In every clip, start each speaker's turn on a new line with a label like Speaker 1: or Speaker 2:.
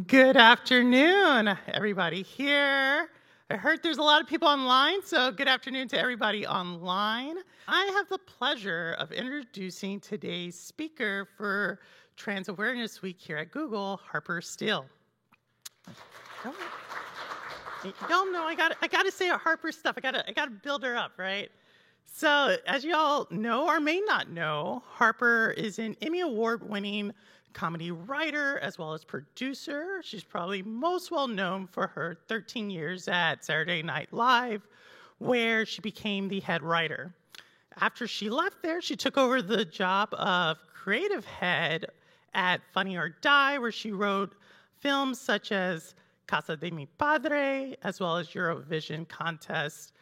Speaker 1: Good afternoon, everybody here. I heard there's a lot of people online, so good afternoon to everybody online. I have the pleasure of introducing today's speaker for Trans Awareness Week here at Google, Harper Steele. Y'all know I gotta say Harper stuff. I gotta build her up, right? So, as y'all know or may not know, Harper is an Emmy Award-winning comedy writer as well as producer. She's probably most well known for her 13 years at Saturday Night Live, where she became the head writer. After she left there, she took over the job of creative head at Funny or Die, where she wrote films such as Casa de mi Padre, as well as Eurovision Contest,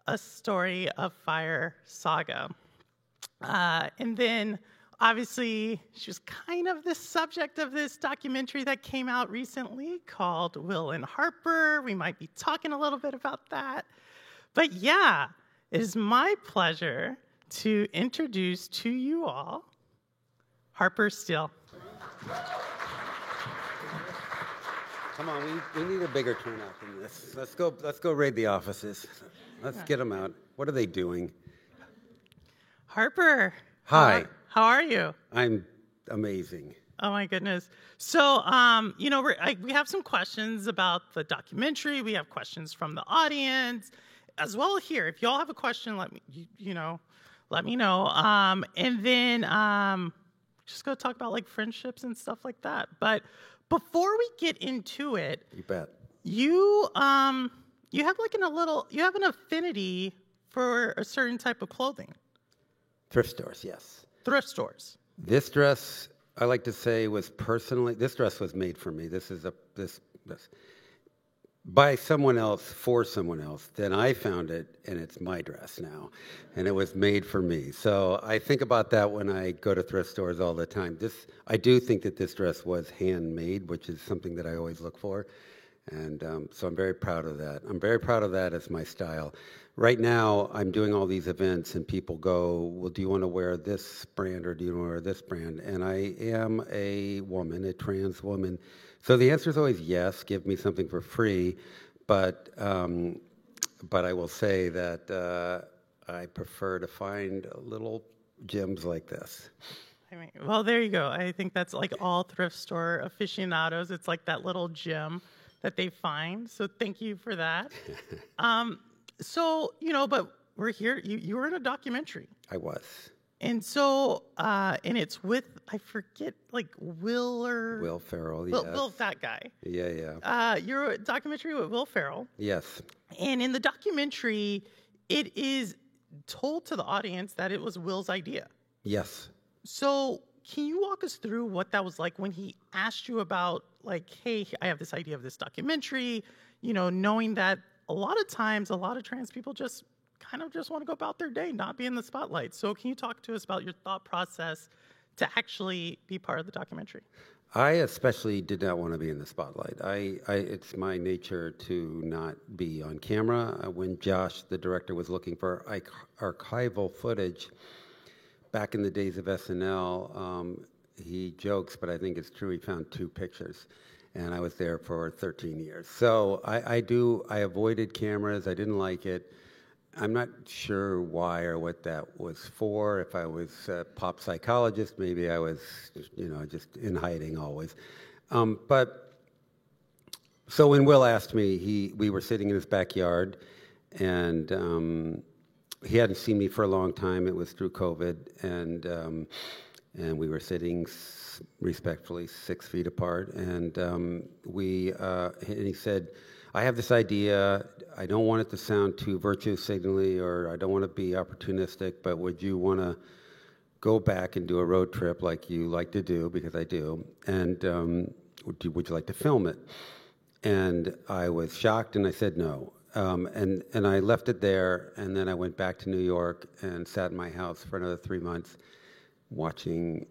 Speaker 1: A Story of Fire saga. And then, obviously, she was kind of the subject of this documentary that came out recently called Will and Harper. We might be talking a little bit about that. But yeah, it is my pleasure to introduce to you all Harper Steele.
Speaker 2: Come on, we need a bigger turnout than this. Let's go raid the offices. Let's get them out. What are they doing?
Speaker 1: Harper.
Speaker 2: Hi.
Speaker 1: How are you?
Speaker 2: I'm amazing.
Speaker 1: Oh my goodness. So, we have some questions about the documentary. We have questions from the audience as well here. If y'all have a question, let me know. And then just go talk about like friendships and stuff like that. But before we get into it,
Speaker 2: You bet.
Speaker 1: you have an affinity for a certain type of clothing.
Speaker 2: Thrift stores, yes.
Speaker 1: Thrift stores.
Speaker 2: This dress, I like to say, this dress was made for me. This by someone else, for someone else. Then I found it, and it's my dress now. And it was made for me. So I think about that when I go to thrift stores all the time. I do think that this dress was handmade, which is something that I always look for. And so I'm very proud of that. I'm very proud of that as my style. Right now, I'm doing all these events, and people go, well, do you want to wear this brand or do you want to wear this brand? And I am a woman, a trans woman. So the answer is always yes, give me something for free. But I will say that I prefer to find little gems like this.
Speaker 1: Well, there you go. I think that's like all thrift store aficionados. It's like that little gem that they find. So thank you for that. But we're here. You were in a documentary.
Speaker 2: I was.
Speaker 1: And so, and it's with, I forget, like Will
Speaker 2: Ferrell,
Speaker 1: yes.
Speaker 2: yes.
Speaker 1: Will, that guy.
Speaker 2: Yeah.
Speaker 1: You're a documentary with Will Ferrell.
Speaker 2: Yes.
Speaker 1: And in the documentary, it is told to the audience that it was Will's idea.
Speaker 2: Yes.
Speaker 1: So can you walk us through what that was like when he asked you about, like, hey, I have this idea of this documentary, knowing that a lot of times, a lot of trans people just want to go about their day, not be in the spotlight. So can you talk to us about your thought process to actually be part of the documentary?
Speaker 2: I especially did not want to be in the spotlight. It's my nature to not be on camera. When Josh, the director, was looking for archival footage back in the days of SNL, he jokes, but I think it's true, he found 2 pictures. And I was there for 13 years. So I avoided cameras. I didn't like it. I'm not sure why or what that was for. If I was a pop psychologist, maybe I was, just in hiding always. But so when Will asked me, we were sitting in his backyard, and he hadn't seen me for a long time. It was through COVID, and we were sitting respectfully 6 feet apart, and he said, I have this idea. I don't want it to sound too virtue signally, or I don't want to be opportunistic, but would you want to go back and do a road trip like you like to do, because I do, and would you like to film it? And I was shocked, and I said no. And I left it there, and then I went back to New York and sat in my house for another 3 months watching.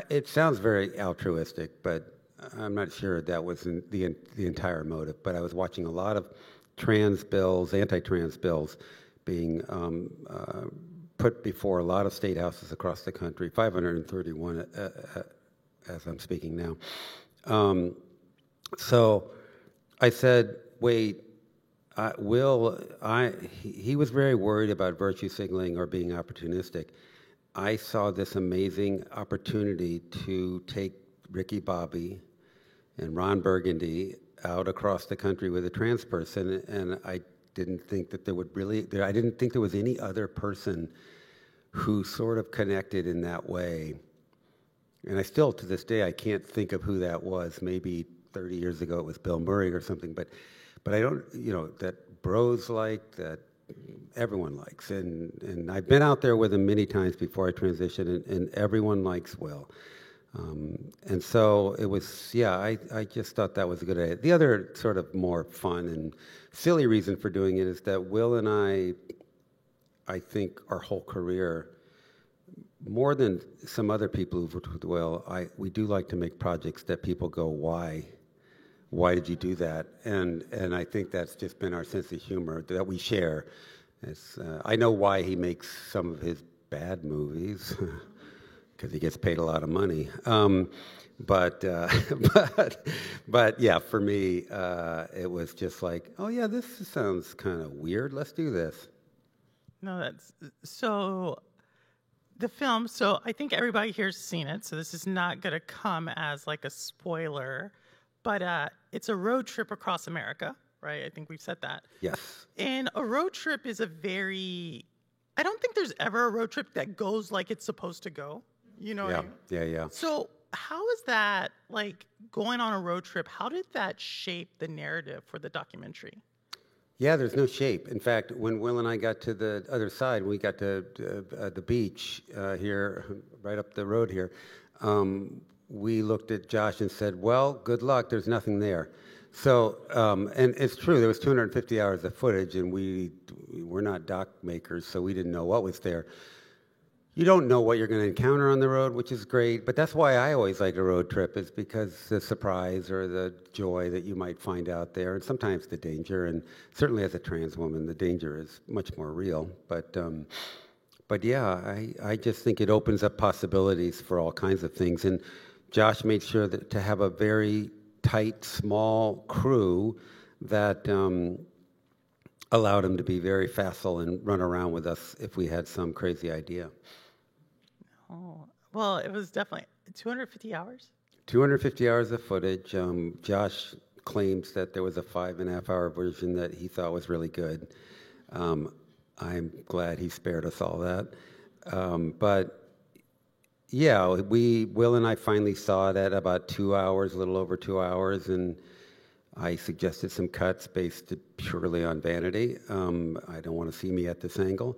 Speaker 2: It sounds very altruistic, but I'm not sure that was the entire motive. But I was watching a lot of anti-trans bills being put before a lot of state houses across the country, 531 as I'm speaking now. So I said, wait, he was very worried about virtue signaling or being opportunistic. I saw this amazing opportunity to take Ricky Bobby and Ron Burgundy out across the country with a trans person, and I didn't think that I didn't think there was any other person who sort of connected in that way. And I still, to this day, I can't think of who that was. Maybe 30 years ago it was Bill Murray or something, but I don't, that bros like, that everyone likes. And I've been out there with him many times before I transitioned, and everyone likes Will. And so it was, I just thought that was a good idea. The other sort of more fun and silly reason for doing it is that Will and I think our whole career, more than some other people who've worked with Will, we do like to make projects that people go, why? Why did you do that? And I think that's just been our sense of humor that we share. I know why he makes some of his bad movies. Because he gets paid a lot of money, but yeah, for me, it was just like, oh yeah, this sounds kind of weird. Let's do this.
Speaker 1: No, that's so. The film. So I think everybody here's seen it. So this is not going to come as like a spoiler, but it's a road trip across America, right? I think we've said that.
Speaker 2: Yes.
Speaker 1: And a road trip is I don't think there's ever a road trip that goes like it's supposed to go. You know what I mean?
Speaker 2: Yeah.
Speaker 1: So how is that, like, going on a road trip, how did that shape the narrative for the documentary?
Speaker 2: Yeah, there's no shape. In fact, when Will and I got to the other side, we got to the beach here, right up the road here, we looked at Josh and said, well, good luck, there's nothing there. So, and it's true, there was 250 hours of footage, and we're not doc makers, so we didn't know what was there. You don't know what you're going to encounter on the road, which is great, but that's why I always like a road trip, is because the surprise or the joy that you might find out there, and sometimes the danger, and certainly as a trans woman, the danger is much more real. But yeah, I just think it opens up possibilities for all kinds of things, and Josh made sure that to have a very tight, small crew that allowed him to be very facile and run around with us if we had some crazy idea.
Speaker 1: Oh, well, it was definitely 250 hours?
Speaker 2: 250 hours of footage. Josh claims that there was a 5.5-hour version that he thought was really good. I'm glad he spared us all that. But yeah, Will and I finally saw it at about 2 hours, a little over 2 hours, and I suggested some cuts based purely on vanity. I don't want to see me at this angle.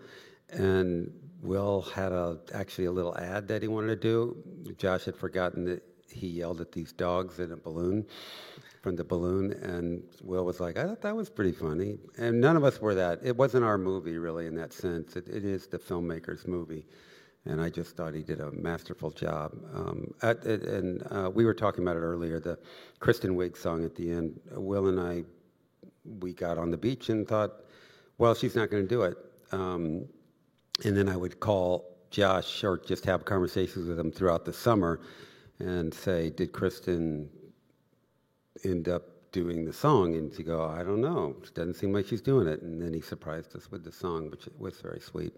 Speaker 2: And Will had actually a little ad that he wanted to do. Josh had forgotten that he yelled at these dogs in a balloon, from the balloon, and Will was like, I thought that was pretty funny. And none of us were that. It wasn't our movie, really, in that sense. It is the filmmaker's movie. And I just thought he did a masterful job. We were talking about it earlier, the Kristen Wiig song at the end. Will and I, we got on the beach and thought, well, she's not going to do it. And then I would call Josh or just have conversations with him throughout the summer and say, did Kristen end up doing the song? And she'd go, I don't know. It doesn't seem like she's doing it. And then he surprised us with the song, which was very sweet.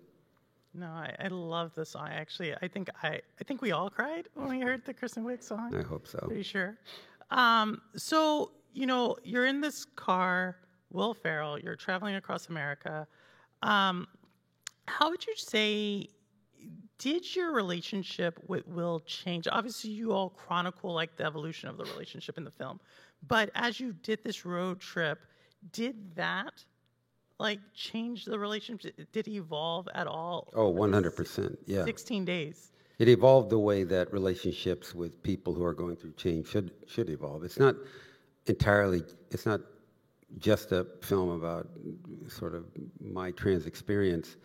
Speaker 1: No, I love the song. Actually, I think we all cried when we heard the Kristen Wiig song.
Speaker 2: I hope so.
Speaker 1: Pretty sure. So, you're in this car, Will Ferrell, you're traveling across America. How would you say, did your relationship with Will change? Obviously, you all chronicle like the evolution of the relationship in the film. But as you did this road trip, did that change the relationship? Did it evolve at all?
Speaker 2: Oh, 100%, yeah.
Speaker 1: 16 days.
Speaker 2: It evolved the way that relationships with people who are going through change should evolve. It's not just a film about sort of my trans experience.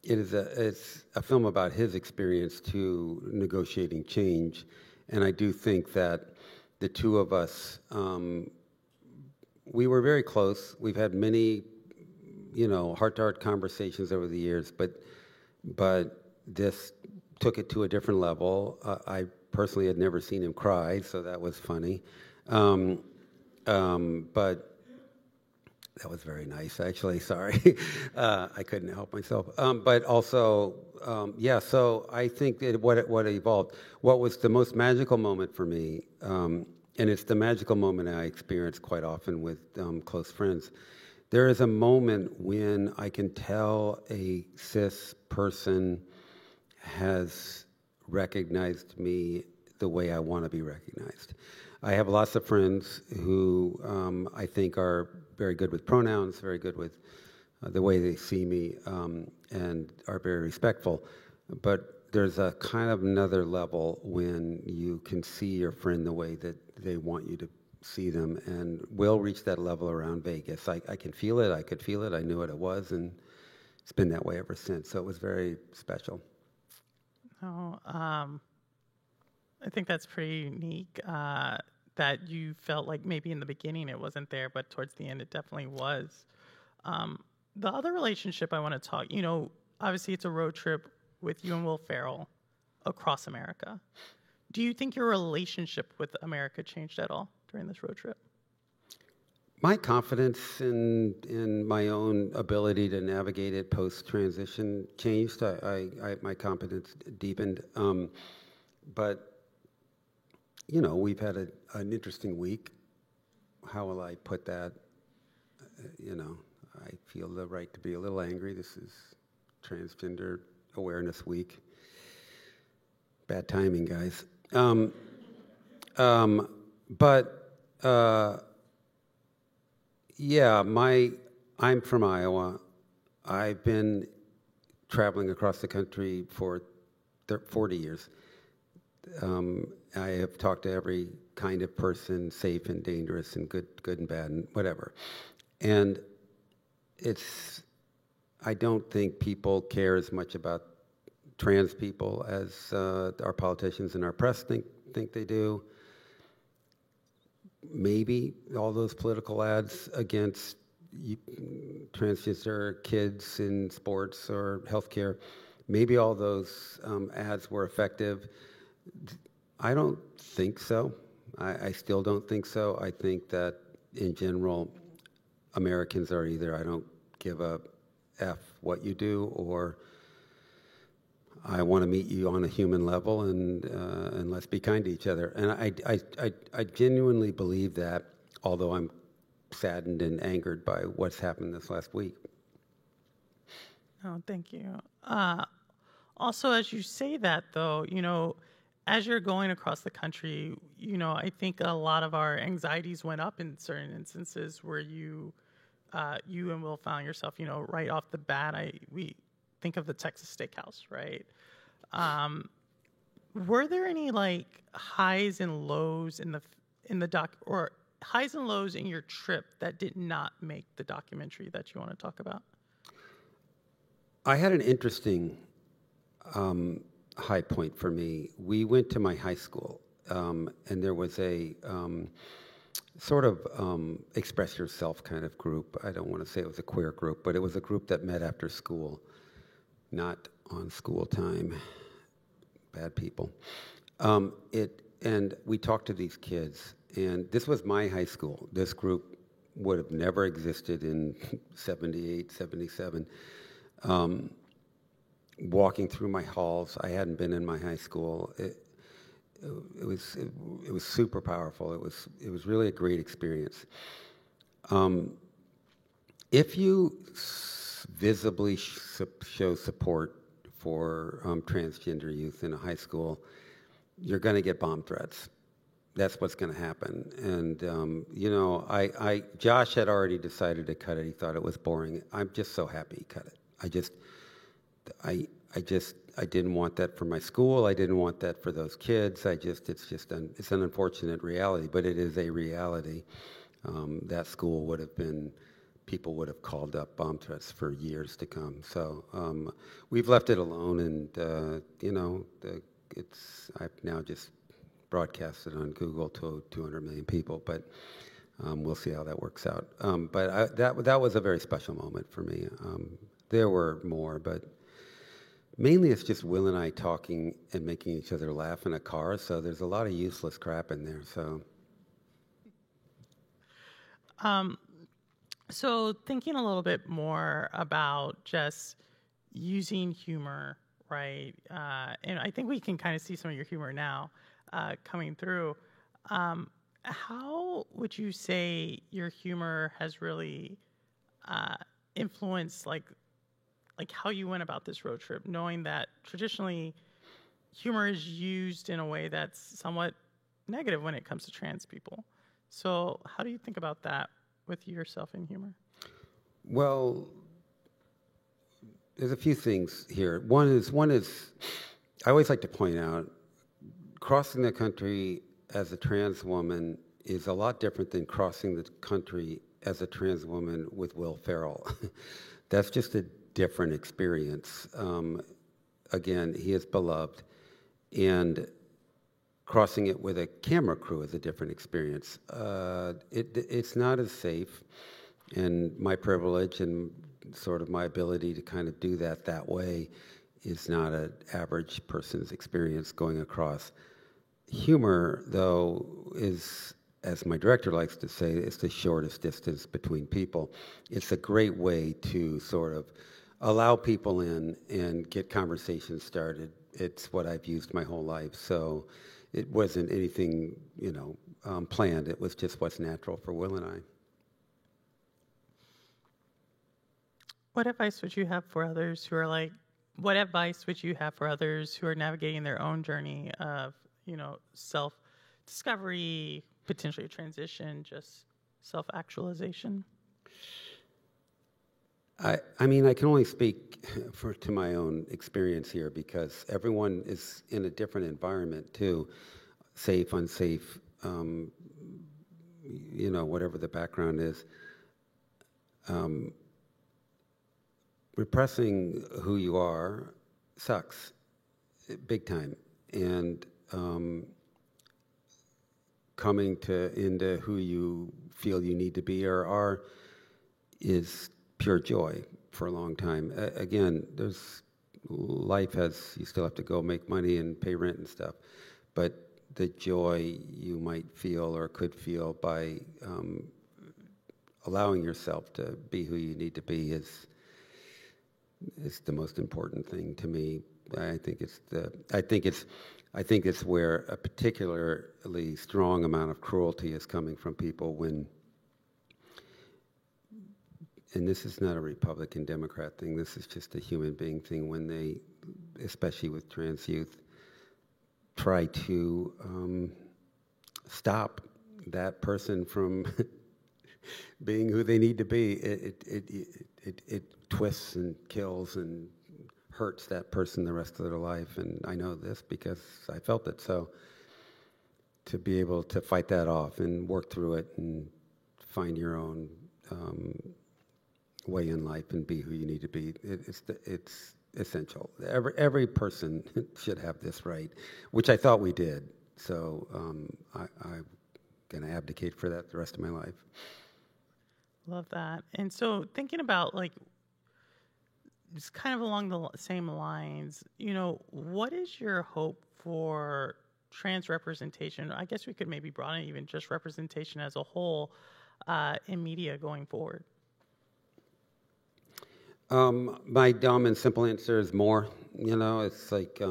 Speaker 2: It's a film about his experience to negotiating change. And I do think that the two of us, we were very close. We've had many, heart-to-heart conversations over the years, but this took it to a different level. I personally had never seen him cry, so that was funny. But that was very nice, actually. Sorry, I couldn't help myself. But also, yeah. So I think that what evolved, what was the most magical moment for me, and it's the magical moment I experience quite often with close friends. There is a moment when I can tell a cis person has recognized me the way I want to be recognized. I have lots of friends who I think are very good with pronouns, very good with the way they see me, and are very respectful. But there's a kind of another level when you can see your friend the way that they want you to see them. And Will reached that level around Vegas. I can feel it. I could feel it. I knew what it was, and it's been that way ever since. So it was very special.
Speaker 1: Oh, I think that's pretty unique that you felt like maybe in the beginning it wasn't there, but towards the end it definitely was. The other relationship I want to talk, obviously it's a road trip with you and Will Ferrell across America. Do you think your relationship with America changed at all during this road trip?
Speaker 2: My confidence in my own ability to navigate it post-transition changed. My confidence deepened. But we've had an interesting week. How will I put that? I feel the right to be a little angry. This is Transgender Awareness Week. Bad timing, guys. Yeah, I'm from Iowa. I've been traveling across the country for 40 years. I have talked to every kind of person, safe and dangerous and good and bad and whatever. And I don't think people care as much about trans people as our politicians and our press think they do. Maybe all those political ads against transgender kids in sports or healthcare, maybe all those ads were effective. I don't think so. I still don't think so. I think that in general, Americans are either I don't give a F what you do, or I want to meet you on a human level, and let's be kind to each other. And I genuinely believe that, although I'm saddened and angered by what's happened this last week.
Speaker 1: Oh, thank you. Also, as you say that, though, as you're going across the country, I think a lot of our anxieties went up in certain instances where you and Will found yourself, right off the bat. We think of the Texas Steakhouse, right? Were there any highs and lows in the doc, or highs and lows in your trip that did not make the documentary that you want to talk about?
Speaker 2: I had an interesting high point for me. We went to my high school, and there was a sort of express yourself kind of group. I don't want to say it was a queer group, but it was a group that met after school, not on school time. Bad people. And we talked to these kids, and this was my high school. This group would have never existed in 78, 77. Walking through my halls, I hadn't been in my high school. It was super powerful. It was really a great experience. If you visibly show support for transgender youth in a high school, you're going to get bomb threats. That's what's going to happen. And Josh had already decided to cut it. He thought it was boring. I'm just so happy he cut it. I didn't want that for my school. I didn't want that for those kids. It's an unfortunate reality, but it is a reality. That school people would have called up bomb threats for years to come. So we've left it alone, and I've now just broadcasted on Google to 200 million people, but we'll see how that works out. But that was a very special moment for me. There were more, but mainly it's just Will and I talking and making each other laugh in a car, so there's a lot of useless crap in there. So
Speaker 1: So thinking a little bit more about just using humor, right? And I think we can kind of see some of your humor now coming through. How would you say your humor has really influenced, like how you went about this road trip, knowing that traditionally humor is used in a way that's somewhat negative when it comes to trans people? So how do you think about that with yourself in humor?
Speaker 2: Well, there's a few things here. One is, I always like to point out, crossing the country as a trans woman is a lot different than crossing the country as a trans woman with Will Ferrell. That's just a different experience. Again, he is beloved, and crossing it with a camera crew is a different experience. It's not as safe, and my privilege and sort of my ability to kind of do that way is not an average person's experience going across. Humor, though, is, as my director likes to say, it's the shortest distance between people. It's a great way to sort of allow people in and get conversations started. It's what I've used my whole life, so it wasn't anything, planned. It was just what's natural for Will and I.
Speaker 1: What advice would you have for others who are what advice would you have for others who are navigating their own journey of, self-discovery, potentially a transition, just self-actualization?
Speaker 2: I mean, I can only speak to my own experience here because everyone is in a different environment too, safe, unsafe, whatever the background is. Repressing who you are sucks, big time, and coming into who you feel you need to be or are is pure joy for a long time. Again, you still have to go make money and pay rent and stuff, but the joy you might feel or could feel by allowing yourself to be who you need to be is the most important thing to me. I think it's where a particularly strong amount of cruelty is coming from people when, and this is not a Republican Democrat thing, this is just a human being thing, when they, especially with trans youth, try to stop that person from being who they need to be. It twists and kills and hurts that person the rest of their life, and I know this because I felt it. So to be able to fight that off and work through it and find your own way in life and be who you need to be, it's essential. Every person should have this right, which I thought we did. So I'm going to abdicate for that the rest of my life.
Speaker 1: Love that. And so thinking about it's kind of along the same lines, what is your hope for trans representation? I guess we could maybe broaden even just representation as a whole in media going forward.
Speaker 2: My dumb and simple answer is more. It's like,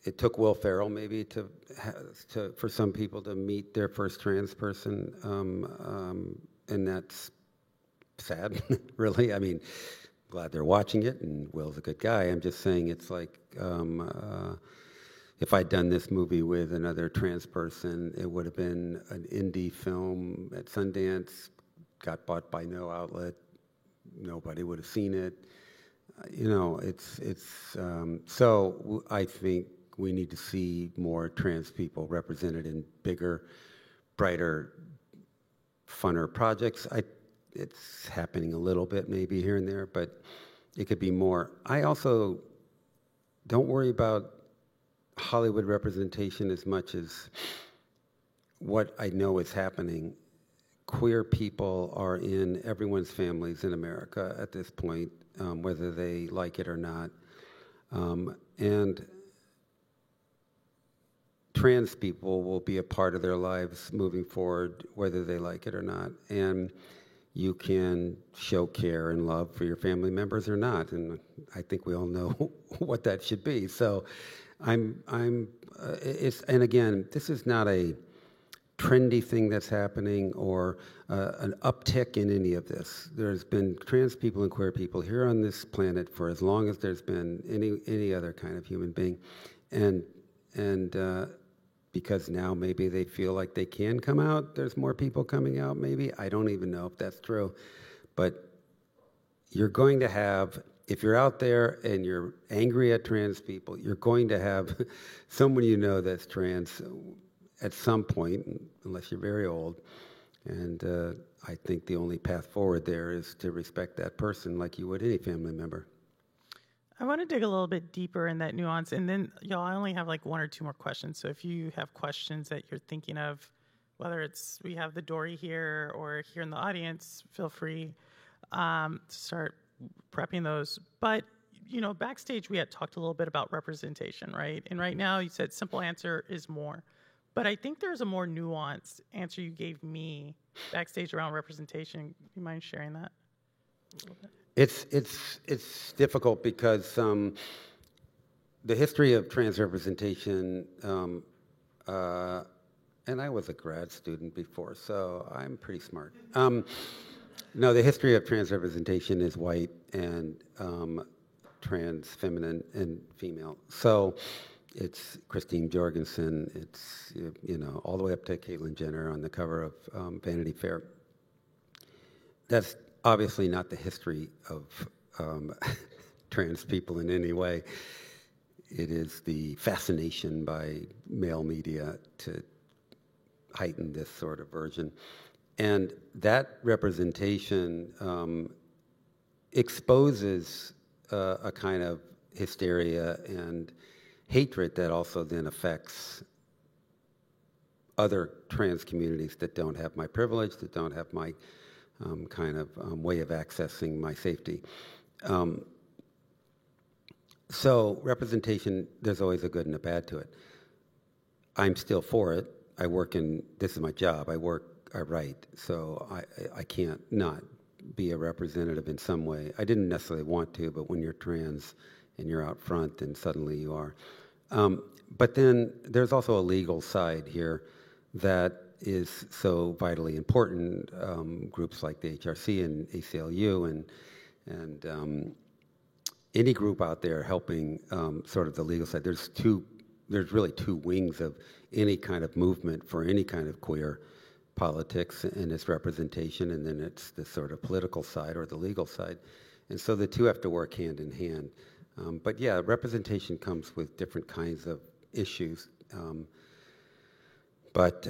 Speaker 2: it took Will Ferrell maybe for some people to meet their first trans person, and that's sad, really. I mean, glad they're watching it, and Will's a good guy. I'm just saying it's like, if I'd done this movie with another trans person, it would have been an indie film at Sundance, got bought by no outlet, nobody would have seen it. So I think we need to see more trans people represented in bigger, brighter, funner projects. It's happening a little bit maybe here and there, but it could be more. I also don't worry about Hollywood representation as much as what I know is happening. Queer people are in everyone's families in America at this point, whether they like it or not. And trans people will be a part of their lives moving forward, whether they like it or not. And you can show care and love for your family members or not. And I think we all know what that should be. So and again, this is not a trendy thing that's happening or an uptick in any of this. There's been trans people and queer people here on this planet for as long as there's been any other kind of human being. And because now maybe they feel like they can come out, there's more people coming out maybe. I don't even know if that's true. But you're going to have, if you're out there and you're angry at trans people, you're going to have someone you know that's trans at some point, unless you're very old. And I think the only path forward there is to respect that person like you would any family member.
Speaker 1: I want to dig a little bit deeper in that nuance, and then, y'all, I only have like one or two more questions. So if you have questions that you're thinking of, whether it's we have the Dory here or here in the audience, feel free to start prepping those. But, you know, backstage we had talked a little bit about representation, right? And right now you said simple answer is more. But I think there's a more nuanced answer you gave me backstage around representation. You mind sharing that a little bit?
Speaker 2: It's difficult because the history of trans representation, and I was a grad student before, so I'm pretty smart. No, the history of trans representation is white and trans, feminine, and female. So it's Christine Jorgensen, it's, you know, all the way up to Caitlyn Jenner on the cover of Vanity Fair. That's obviously not the history of trans people in any way. It is the fascination by male media to heighten this sort of version. And that representation exposes a kind of hysteria and hatred that also then affects other trans communities that don't have my privilege, that don't have my kind of way of accessing my safety. So representation, there's always a good and a bad to it. I'm still for it. I work in, this is my job, I write, so I can't not be a representative in some way. I didn't necessarily want to, but when you're trans and you're out front, then suddenly you are. But then there's also a legal side here that is so vitally important. Groups like the HRC and ACLU and any group out there helping sort of the legal side. There's really two wings of any kind of movement for any kind of queer politics and its representation, and then it's the sort of political side or the legal side. And so the two have to work hand in hand. But yeah, representation comes with different kinds of issues. But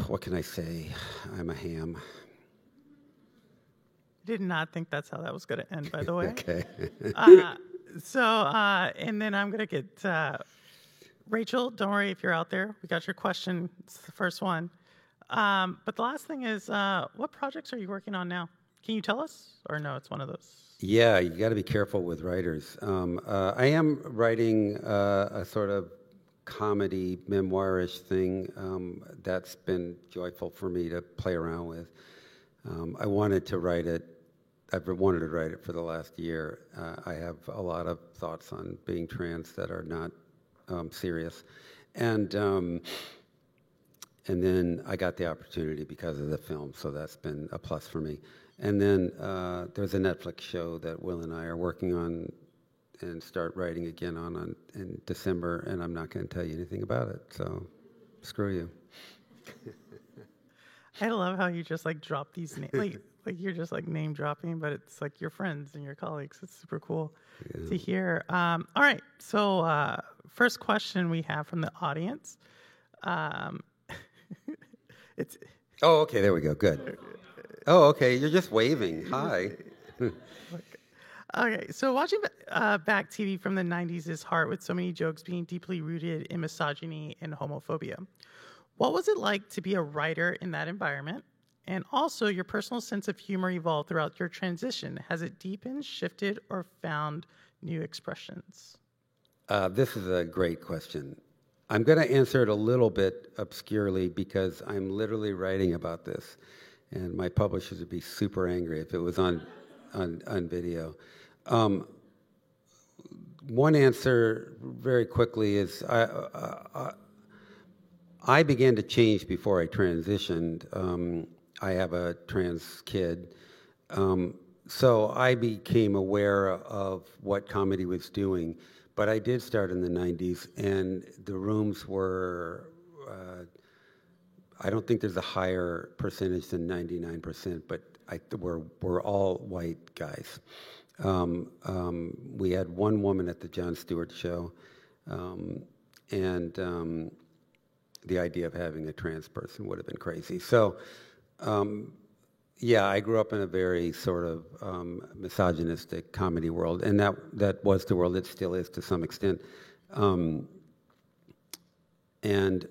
Speaker 2: what can I say? I'm a ham.
Speaker 1: Did not think that's how that was going to end, by the way.
Speaker 2: Okay.
Speaker 1: And then I'm going to get Rachel. Don't worry if you're out there. We got your question. It's the first one. But the last thing is, what projects are you working on now? Can you tell us? Or no, it's one of those?
Speaker 2: Yeah, you got to be careful with writers. I am writing a sort of comedy memoirish thing that's been joyful for me to play around with. I wanted to write it. I've wanted to write it for the last year. I have a lot of thoughts on being trans that are not serious, and then I got the opportunity because of the film, so that's been a plus for me. And then there's a Netflix show that Will and I are working on and start writing again on in December, and I'm not going to tell you anything about it, so screw you.
Speaker 1: I love how you just like drop these names, like you're just like name dropping, but it's like your friends and your colleagues. It's super cool to hear. All right, so first question we have from the audience. It's.
Speaker 2: Oh, okay, there we go. Good. Oh, okay, you're just waving. Hi.
Speaker 1: Okay, so watching back TV from the 90s is hard with so many jokes being deeply rooted in misogyny and homophobia. What was it like to be a writer in that environment? And also, your personal sense of humor evolved throughout your transition. Has it deepened, shifted, or found new expressions?
Speaker 2: This is a great question. I'm going to answer it a little bit obscurely because I'm literally writing about this, and my publishers would be super angry if it was on video. One answer very quickly is I began to change before I transitioned. I have a trans kid. So I became aware of what comedy was doing. But I did start in the 90s, and the rooms were, I don't think there's a higher percentage than 99%, but we're all white guys. We had one woman at the Jon Stewart show, and the idea of having a trans person would have been crazy. So, yeah, I grew up in a very sort of misogynistic comedy world, and that was the world. It still is to some extent. And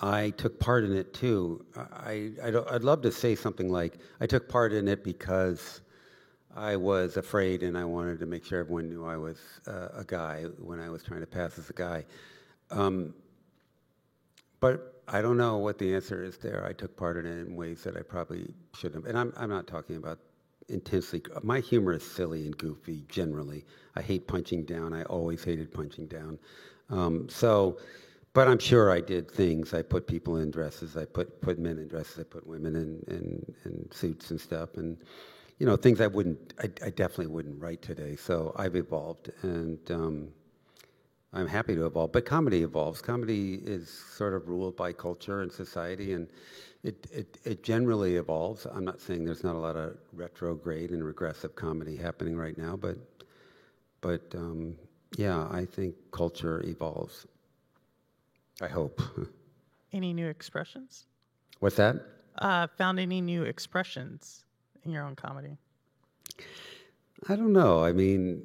Speaker 2: I took part in it too. I'd love to say something like I took part in it because I was afraid and I wanted to make sure everyone knew I was a guy when I was trying to pass as a guy. But I don't know what the answer is there. I took part in it in ways that I probably shouldn't have. And I'm not talking about intensely. My humor is silly and goofy generally. I hate punching down. I always hated punching down. But I'm sure I did things. I put people in dresses. I put men in dresses. I put women in suits and stuff. And, you know, things I definitely wouldn't write today. So I've evolved, and I'm happy to evolve, but comedy evolves. Comedy is sort of ruled by culture and society, and it generally evolves. I'm not saying there's not a lot of retrograde and regressive comedy happening right now, but yeah, I think culture evolves. I hope.
Speaker 1: Any new expressions?
Speaker 2: What's that?
Speaker 1: Found any new expressions in your own comedy?
Speaker 2: I don't know. I mean,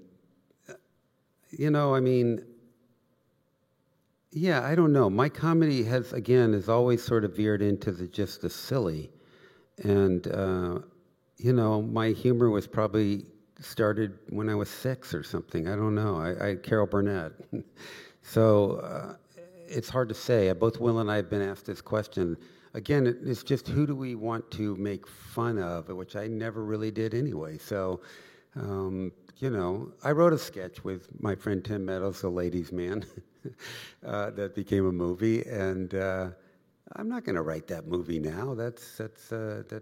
Speaker 2: yeah, I don't know. My comedy has always sort of veered into just the silly. And, my humor was probably started when I was 6 or something. I don't know. I Carol Burnett. So it's hard to say. Both Will and I have been asked this question. Again, it's just who do we want to make fun of, which I never really did anyway. So, I wrote a sketch with my friend Tim Meadows, The Ladies' Man, that became a movie, and I'm not going to write that movie now. That's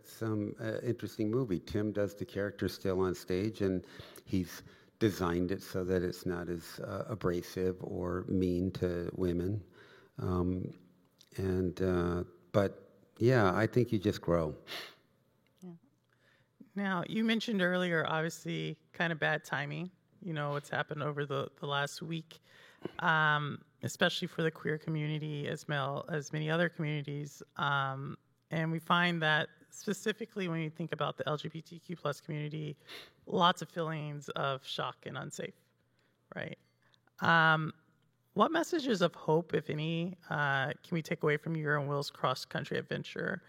Speaker 2: some interesting movie. Tim does the character still on stage, and he's designed it so that it's not as abrasive or mean to women. But yeah, I think you just grow.
Speaker 1: Now, you mentioned earlier, obviously, kind of bad timing, what's happened over the last week, especially for the queer community as many other communities. And we find that specifically when you think about the LGBTQ plus community, lots of feelings of shock and unsafe, right? What messages of hope, if any, can we take away from your and Will's cross-country adventure?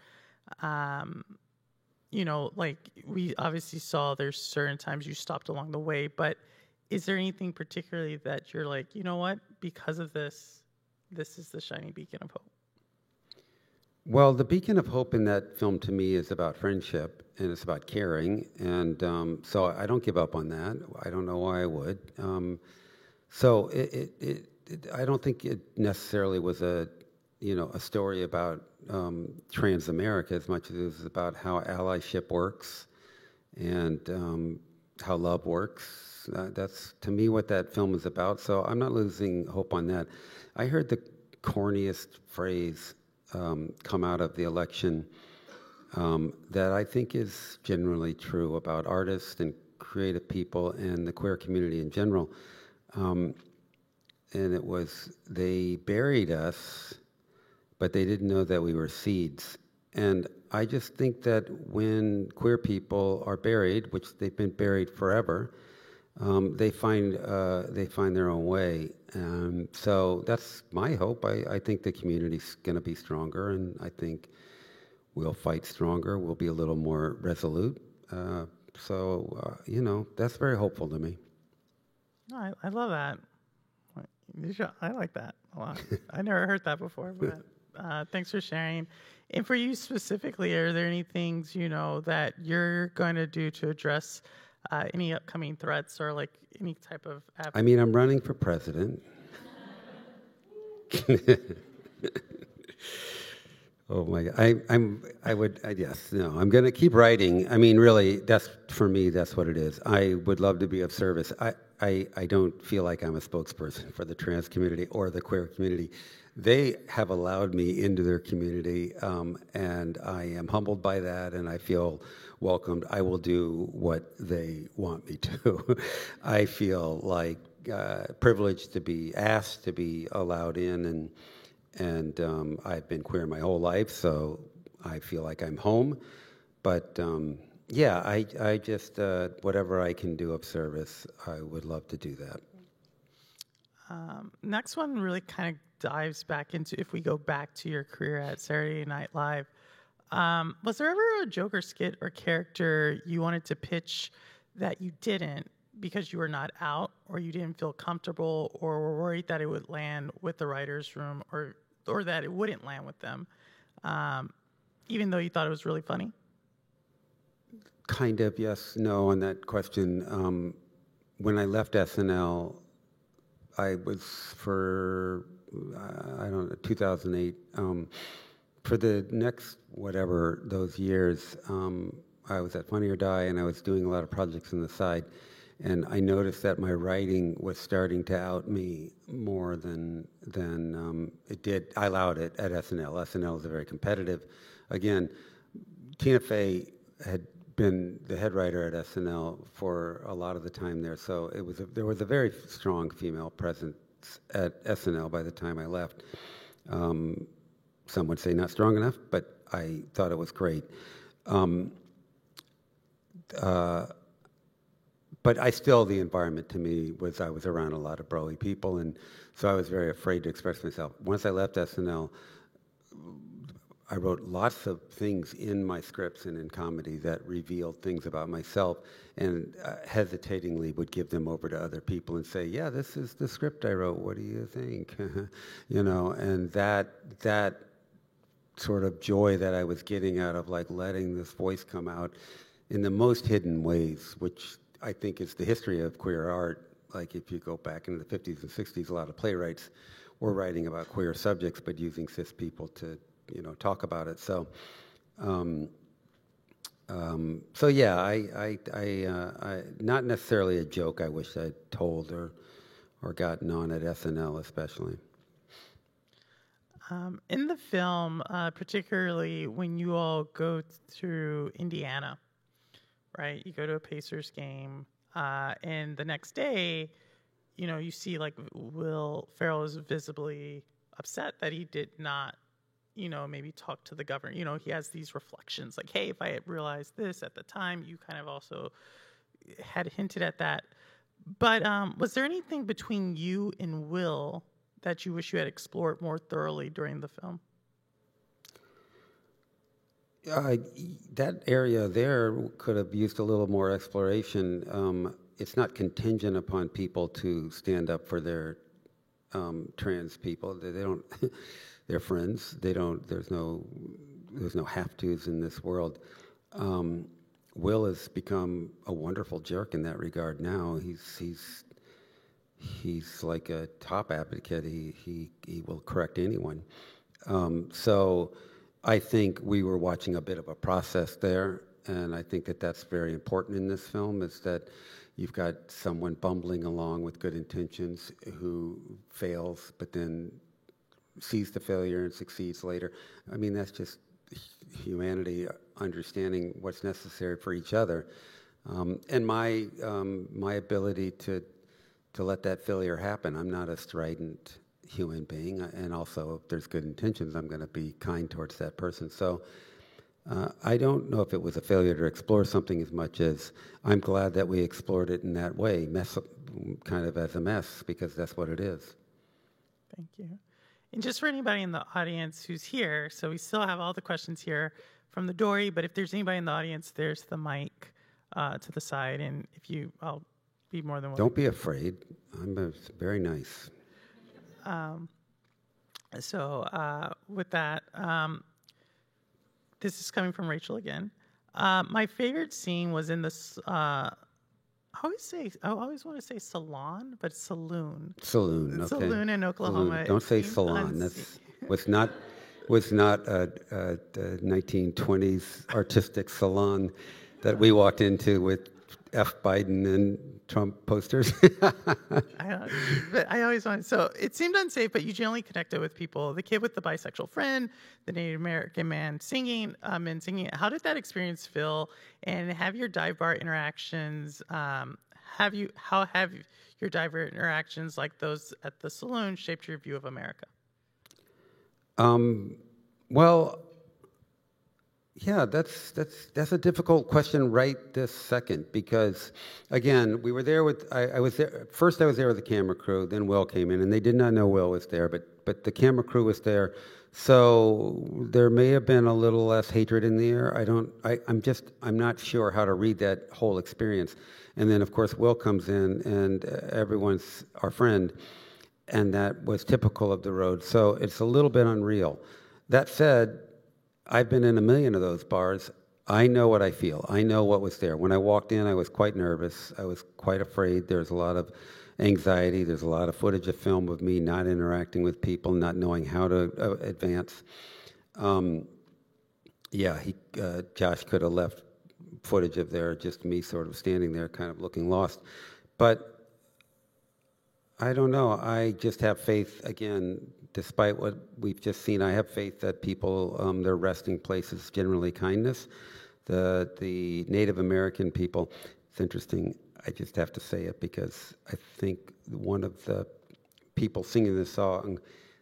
Speaker 1: We obviously saw there's certain times you stopped along the way, but is there anything particularly that you're like, you know what, because of this is the shining beacon of hope?
Speaker 2: Well, the beacon of hope in that film to me is about friendship, and it's about caring, and so I don't give up on that. I don't know why I would. So I don't think it necessarily was a story about trans America as much as it was about how allyship works and how love works. That's, to me, what that film is about. So I'm not losing hope on that. I heard the corniest phrase come out of the election that I think is generally true about artists and creative people and the queer community in general. And it was, they buried us, but they didn't know that we were seeds. And I just think that when queer people are buried, which they've been buried forever, they find their own way. So that's my hope. I think the community's going to be stronger, and I think we'll fight stronger. We'll be a little more resolute. So that's very hopeful to me.
Speaker 1: I love that. I like that a lot. I never heard that before, but thanks for sharing. And for you specifically, are there any things, that you're going to do to address any upcoming threats or like any type of...
Speaker 2: I mean, I'm running for president. Oh my God! I'm going to keep writing. I mean, really, for me, that's what it is. I would love to be of service. I don't feel like I'm a spokesperson for the trans community or the queer community. They have allowed me into their community, and I am humbled by that, and I feel welcomed. I will do what they want me to. I feel like privileged to be asked to be allowed in, and I've been queer my whole life, so I feel like I'm home. But yeah, I just, whatever I can do of service, I would love to do that.
Speaker 1: Next one really kind of dives back into, if we go back to your career at Saturday Night Live, was there ever a joke or skit or character you wanted to pitch that you didn't because you were not out, or you didn't feel comfortable, or were worried that it would land with the writer's room, or that it wouldn't land with them, even though you thought it was really funny?
Speaker 2: Kind of, yes, no, on that question. When I left SNL, I was for, 2008. For the next, whatever, those years, I was at Funny or Die, and I was doing a lot of projects on the side. And I noticed that my writing was starting to out me more than it did. I allowed it at SNL. SNL is very competitive. Again, Tina Fey had been the head writer at SNL for a lot of the time there, so there was a very strong female presence at SNL by the time I left. Some would say not strong enough, but I thought it was great. But the environment to me was I was around a lot of broy people, and so I was very afraid to express myself. Once I left SNL, I wrote lots of things in my scripts and in comedy that revealed things about myself, and hesitatingly would give them over to other people and say, yeah, this is the script I wrote, what do you think? And that sort of joy that I was getting out of like letting this voice come out in the most hidden ways, which I think is the history of queer art. Like if you go back into the 50s and 60s, a lot of playwrights were writing about queer subjects, but using cis people to, talk about it. So, yeah, I not necessarily a joke I wish I'd told or gotten on at SNL, especially.
Speaker 1: In the film, particularly when you all go through Indiana, right? You go to a Pacers game, and the next day, you see like Will Ferrell is visibly upset that he did not, maybe talk to the governor. He has these reflections like, hey, if I had realized this at the time, you kind of also had hinted at that. But was there anything between you and Will that you wish you had explored more thoroughly during the film?
Speaker 2: That area there could have used a little more exploration. It's not contingent upon people to stand up for their trans people. They don't. They're friends. They don't. There's no have-tos in this world. Will has become a wonderful jerk in that regard now. He's like a top advocate. He will correct anyone. So I think we were watching a bit of a process there, and I think that that's very important in this film, is that you've got someone bumbling along with good intentions who fails, but then sees the failure and succeeds later. I mean, that's just humanity understanding what's necessary for each other. And my ability to let that failure happen. I'm not a strident human being, and also if there's good intentions, I'm going to be kind towards that person. So I don't know if it was a failure to explore something as much as I'm glad that we explored it in that way, kind of as a mess, because that's what it is.
Speaker 1: Thank you. And just for anybody in the audience who's here, so we still have all the questions here from the Dory, but if there's anybody in the audience, there's the mic to the side, and I'll be more than welcome.
Speaker 2: Don't be afraid. I'm very nice.
Speaker 1: With that, this is coming from Rachel again. My favorite scene was in this. I always want to say salon, but saloon.
Speaker 2: Saloon, okay.
Speaker 1: Saloon in Oklahoma.
Speaker 2: Saloon. Don't say salon. That's was not a 1920s artistic salon that we walked into with F. Biden and Trump posters.
Speaker 1: I always wanted. So it seemed unsafe, but you generally connected with people. The kid with the bisexual friend, the Native American man singing, men singing. How did that experience feel? And have your dive bar interactions? How have your dive bar interactions, like those at the saloon, shaped your view of America?
Speaker 2: Well, yeah, that's a difficult question right this second, because again, we were there with I was there first. I was there with the camera crew. Then Will came in, and they did not know Will was there, but the camera crew was there. So there may have been a little less hatred in the air. I'm not sure how to read that whole experience. And then of course Will comes in, and everyone's our friend, and that was typical of the road. So it's a little bit unreal. That said, I've been in a million of those bars. I know what I feel. I know what was there. When I walked in, I was quite nervous. I was quite afraid. There's a lot of anxiety. There's a lot of footage of film of me not interacting with people, not knowing how to advance. Josh could have left footage of there, just me sort of standing there kind of looking lost. But I don't know. I just have faith, again, despite what we've just seen. I have faith that people, their resting place is generally kindness. The Native American people, it's interesting, I just have to say it because I think one of the people singing this song,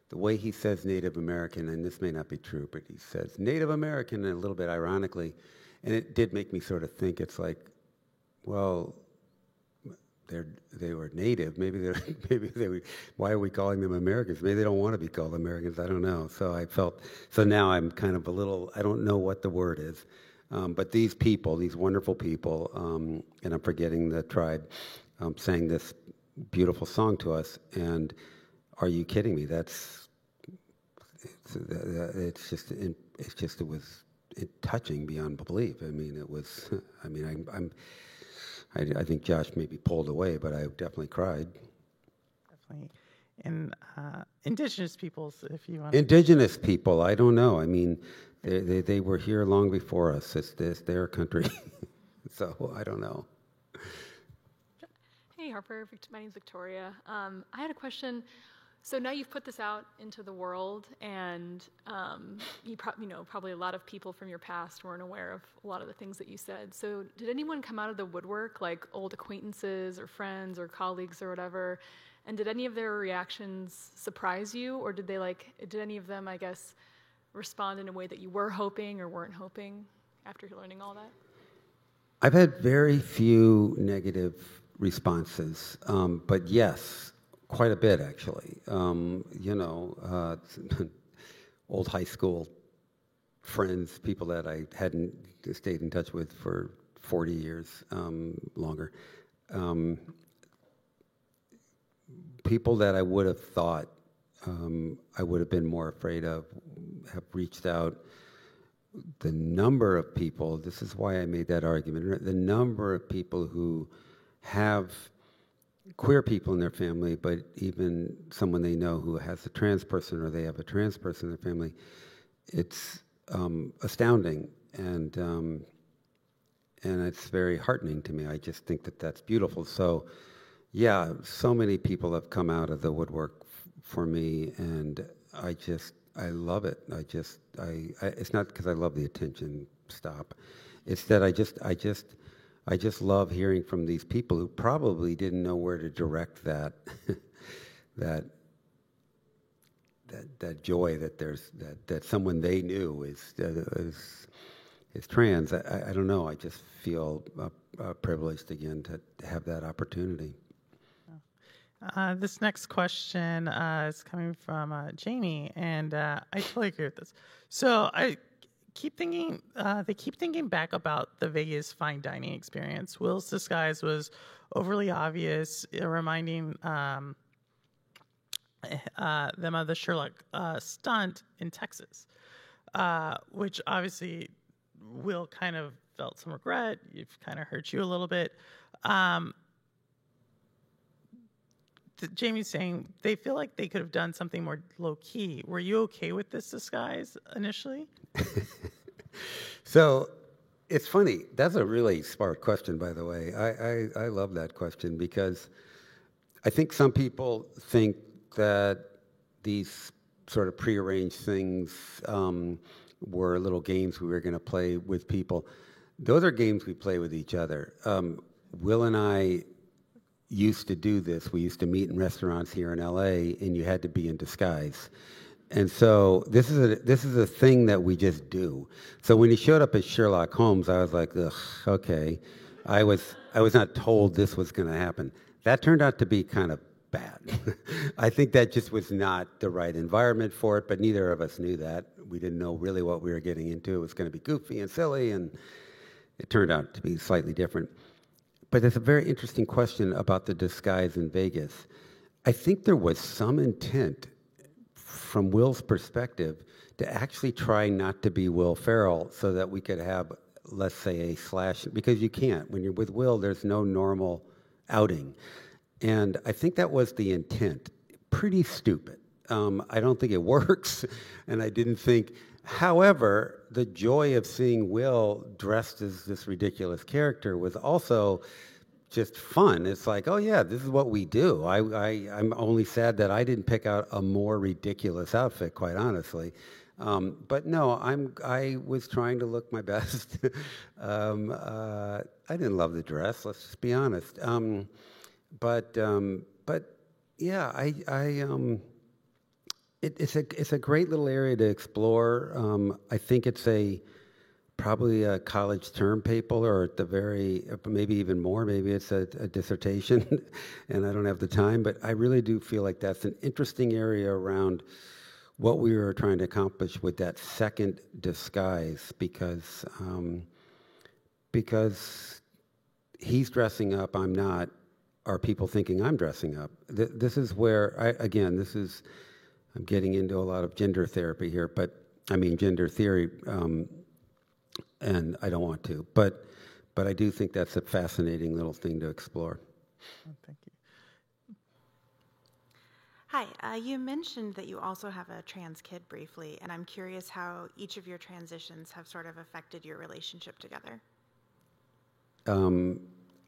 Speaker 2: the way he says Native American, and this may not be true, but he says Native American, and a little bit ironically, and it did make me sort of think, it's like, well, they were native. Maybe they were. Why are we calling them Americans? Maybe they don't want to be called Americans. I don't know. So now I'm kind of a little. I don't know what the word is, but these people, these wonderful people, and I'm forgetting the tribe, sang this beautiful song to us. And are you kidding me? It was touching beyond belief. I mean, it was. I mean, I think Josh maybe pulled away, but I definitely cried.
Speaker 1: Definitely. And indigenous peoples, if you want.
Speaker 2: Indigenous people, I don't know. I mean, they were here long before us. It's their country. So I don't know.
Speaker 3: Hey, Harper. My name's Victoria. I had a question. So now you've put this out into the world, and probably a lot of people from your past weren't aware of a lot of the things that you said. So did anyone come out of the woodwork, like old acquaintances or friends or colleagues or whatever? And did any of their reactions surprise you, or did any of them, I guess, respond in a way that you were hoping or weren't hoping after learning all that?
Speaker 2: I've had very few negative responses, but yes. Quite a bit, actually. Old high school friends, people that I hadn't stayed in touch with for 40 years, longer. People that I would have thought I would have been more afraid of have reached out. The number of people, this is why I made that argument, the number of people who have queer people in their family, but even someone they know who has a trans person, or they have a trans person in their family, it's astounding, and it's very heartening to me. I just think that that's beautiful. So, yeah, so many people have come out of the woodwork for me, and I love it. It's not because I love the attention. Stop. It's that I just love hearing from these people who probably didn't know where to direct that that joy that someone they knew is trans. I don't know. I just feel privileged again to have that opportunity.
Speaker 1: This next question is coming from Jamie, and I totally agree with this. So they keep thinking back about the Vegas fine dining experience. Will's disguise was overly obvious, reminding them of the Sherlock stunt in Texas, which obviously Will kind of felt some regret. You've kind of hurt you a little bit. Jamie's saying they feel like they could have done something more low key. Were you okay with this disguise initially?
Speaker 2: So it's funny. That's a really smart question, by the way. I love that question because I think some people think that these sort of prearranged things were little games we were going to play with people. Those are games we play with each other. Will and I used to do this. We used to meet in restaurants here in LA, and you had to be in disguise. And so this is a thing that we just do. So when he showed up as Sherlock Holmes, I was like, ugh, okay. I was not told this was going to happen. That turned out to be kind of bad. I think that just was not the right environment for it, but neither of us knew that. We didn't know really what we were getting into. It was going to be goofy and silly, and it turned out to be slightly different. But there's a very interesting question about the disguise in Vegas. I think there was some intent from Will's perspective to actually try not to be Will Ferrell so that we could have, let's say, a slash, because you can't. When you're with Will, there's no normal outing. And I think that was the intent. Pretty stupid. I don't think it works, and I didn't think. However, the joy of seeing Will dressed as this ridiculous character was also just fun. It's like, oh yeah, this is what we do. I'm only sad that I didn't pick out a more ridiculous outfit, quite honestly. But no, I was trying to look my best. I didn't love the dress. Let's just be honest. But yeah, it's a great little area to explore. I think it's probably a college term paper, or at the very, maybe even more. Maybe it's a dissertation, and I don't have the time. But I really do feel like that's an interesting area around what we were trying to accomplish with that second disguise, because he's dressing up, I'm not. Are people thinking I'm dressing up? This is where I'm getting into a lot of gender therapy here, gender theory, and I don't want to, but I do think that's a fascinating little thing to explore.
Speaker 1: Oh, thank you.
Speaker 4: Hi, you mentioned that you also have a trans kid briefly, and I'm curious how each of your transitions have sort of affected your relationship together.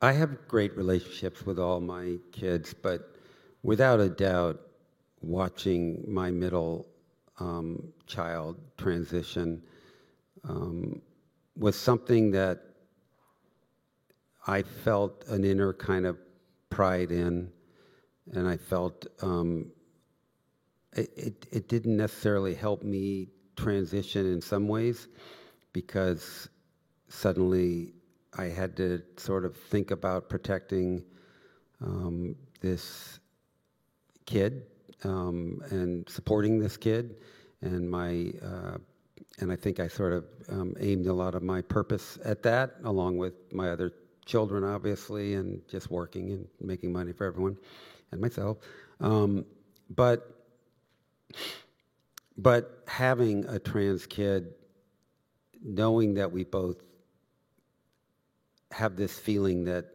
Speaker 2: I have great relationships with all my kids, but without a doubt, watching my middle child transition was something that I felt an inner kind of pride in, and I felt it didn't necessarily help me transition in some ways, because suddenly I had to sort of think about protecting this kid and supporting this kid, and I think I sort of aimed a lot of my purpose at that, along with my other children, obviously, and just working and making money for everyone and myself. But having a trans kid, knowing that we both have this feeling that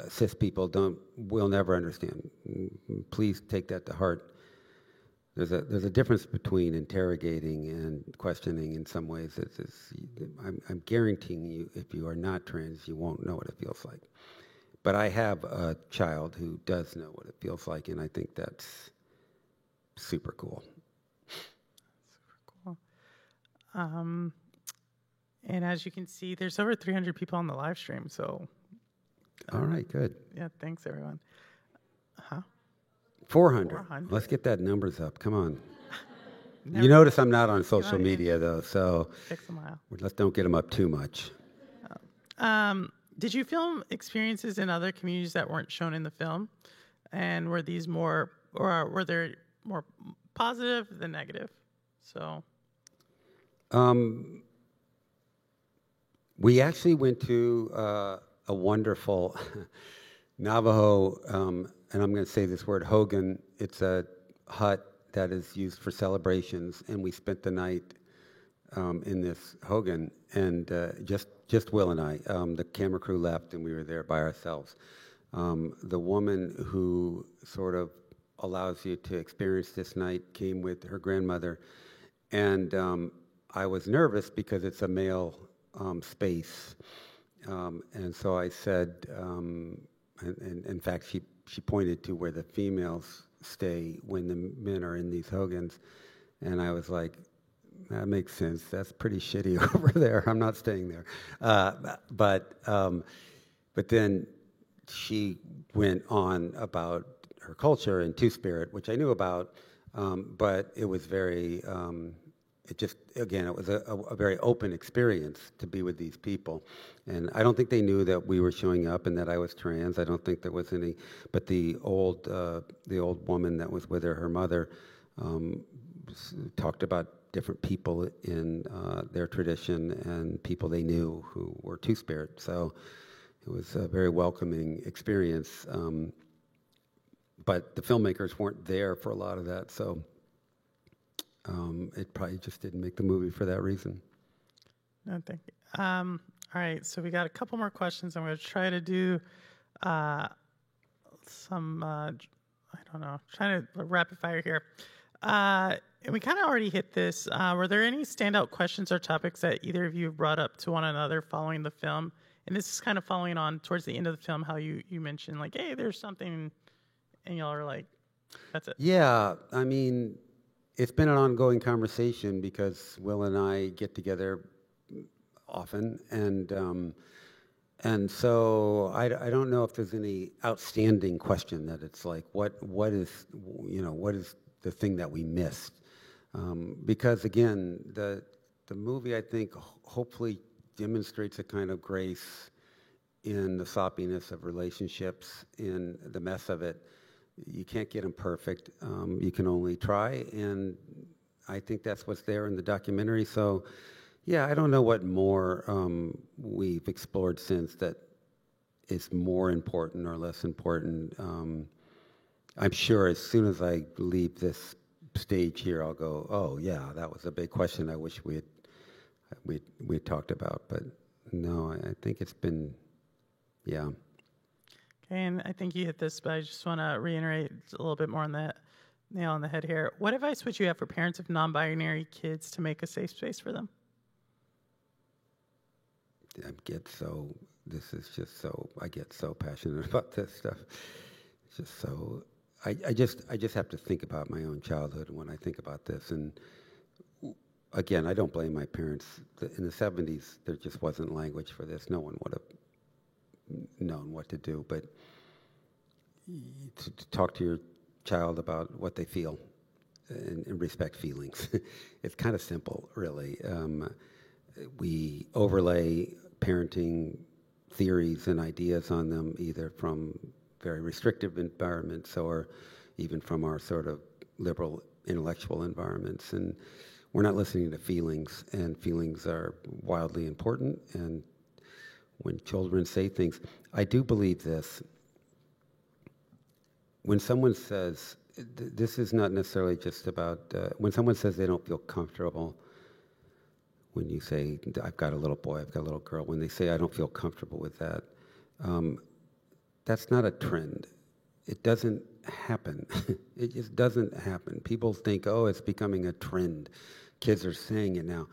Speaker 2: cis people will never understand. Please take that to heart. There's a difference between interrogating and questioning in some ways. I'm guaranteeing you, if you are not trans, you won't know what it feels like. But I have a child who does know what it feels like, and I think that's super cool.
Speaker 1: Super cool. And as you can see, there's over 300 people on the live stream, so.
Speaker 2: All right, good.
Speaker 1: Yeah, thanks, everyone.
Speaker 2: 400. Let's get that numbers up. Come on. You notice I'm not on social media, though, so let's don't get them up too much.
Speaker 1: Did you film experiences in other communities that weren't shown in the film? And were these more, or were they more positive than negative? So.
Speaker 2: We actually went to a wonderful Navajo and I'm going to say this word, Hogan. It's a hut that is used for celebrations, and we spent the night in this Hogan, and just Will and I. The camera crew left, and we were there by ourselves. The woman who sort of allows you to experience this night came with her grandmother, and I was nervous because it's a male space, and so I said, and in fact, she pointed to where the females stay when the men are in these Hogans, and I was like, that makes sense. That's pretty shitty over there. I'm not staying there. But then she went on about her culture and Two-Spirit, which I knew about, but it was very, it was a very open experience to be with these people. And I don't think they knew that we were showing up and that I was trans. I don't think there was any, but the old woman that was with her mother, talked about different people in their tradition and people they knew who were Two-Spirit. So it was a very welcoming experience. But the filmmakers weren't there for a lot of that, so it probably just didn't make the movie for that reason.
Speaker 1: No, thank you. All right, so we got a couple more questions. I'm going to try to do some, trying to rapid fire here. And we kind of already hit this. Were there any standout questions or topics that either of you have brought up to one another following the film? And this is kind of following on towards the end of the film, how you mentioned, like, hey, there's something, and y'all are like, that's it. Yeah,
Speaker 2: I mean, it's been an ongoing conversation because Will and I get together often, and so I don't know if there's any outstanding question that it's like, what is the thing that we missed? Because again, the movie, I think, hopefully demonstrates a kind of grace in the sloppiness of relationships, in the mess of it. You can't get them perfect. You can only try, and I think that's what's there in the documentary. So, yeah, I don't know what more we've explored since that is more important or less important. I'm sure as soon as I leave this stage here, I'll go, oh, yeah, that was a big question I wish we talked about. But no, I think it's been, yeah.
Speaker 1: Okay, and I think you hit this, but I just want to reiterate a little bit more on that nail on the head here. What advice would you have for parents of non-binary kids to make a safe space for them?
Speaker 2: I get so passionate about this stuff. It's just so, I just have to think about my own childhood when I think about this. And again, I don't blame my parents. In the 70s, there just wasn't language for this. No one would have known what to do. But to talk to your child about what they feel and respect feelings. It's kind of simple, really. We overlay parenting theories and ideas on them, either from very restrictive environments or even from our sort of liberal intellectual environments. And we're not listening to feelings, and feelings are wildly important. And when children say things, I do believe this. When someone says, this is not necessarily just about, when someone says they don't feel comfortable, when you say, I've got a little boy, I've got a little girl, when they say, I don't feel comfortable with that, that's not a trend. It doesn't happen. It just doesn't happen. People think, oh, it's becoming a trend. Kids are saying it now.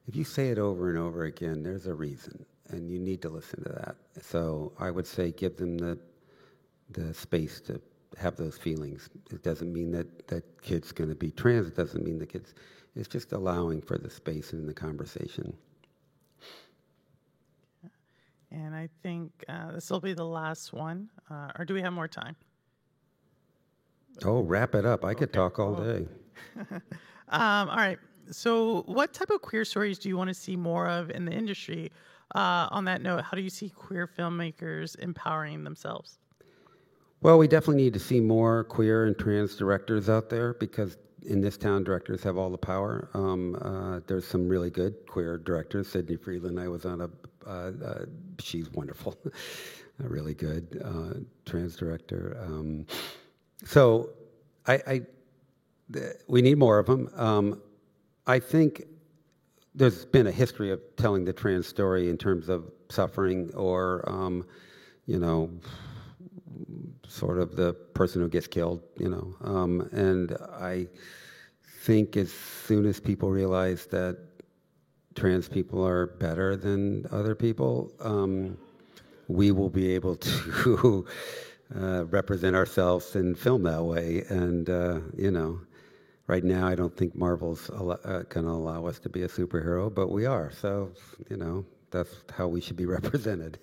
Speaker 2: If you say it over and over again, there's a reason, and you need to listen to that. So I would say give them the space to have those feelings. It doesn't mean that kid's going to be trans. It doesn't mean the kid's... It's just allowing for the space in the conversation.
Speaker 1: And I think this will be the last one. Or do we have more time?
Speaker 2: Oh, wrap it up. I could talk all day.
Speaker 1: All right. So what type of queer stories do you want to see more of in the industry? On that note, how do you see queer filmmakers empowering themselves?
Speaker 2: Well, we definitely need to see more queer and trans directors out there, because in this town, directors have all the power. There's some really good queer directors. Sydney Freeland, I was on she's wonderful. a really good trans director. So we need more of them. I think there's been a history of telling the trans story in terms of suffering or, sort of the person who gets killed, and I think as soon as people realize that trans people are better than other people, we will be able to represent ourselves in film that way. And, right now I don't think Marvel's going to allow us to be a superhero, but we are. So, that's how we should be represented.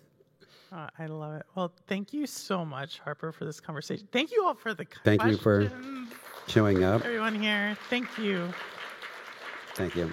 Speaker 1: I love it. Well, thank you so much, Harper, for this conversation. Thank you all for the
Speaker 2: Thank
Speaker 1: questions.
Speaker 2: you for showing up.
Speaker 1: Everyone here, thank you.
Speaker 2: Thank you.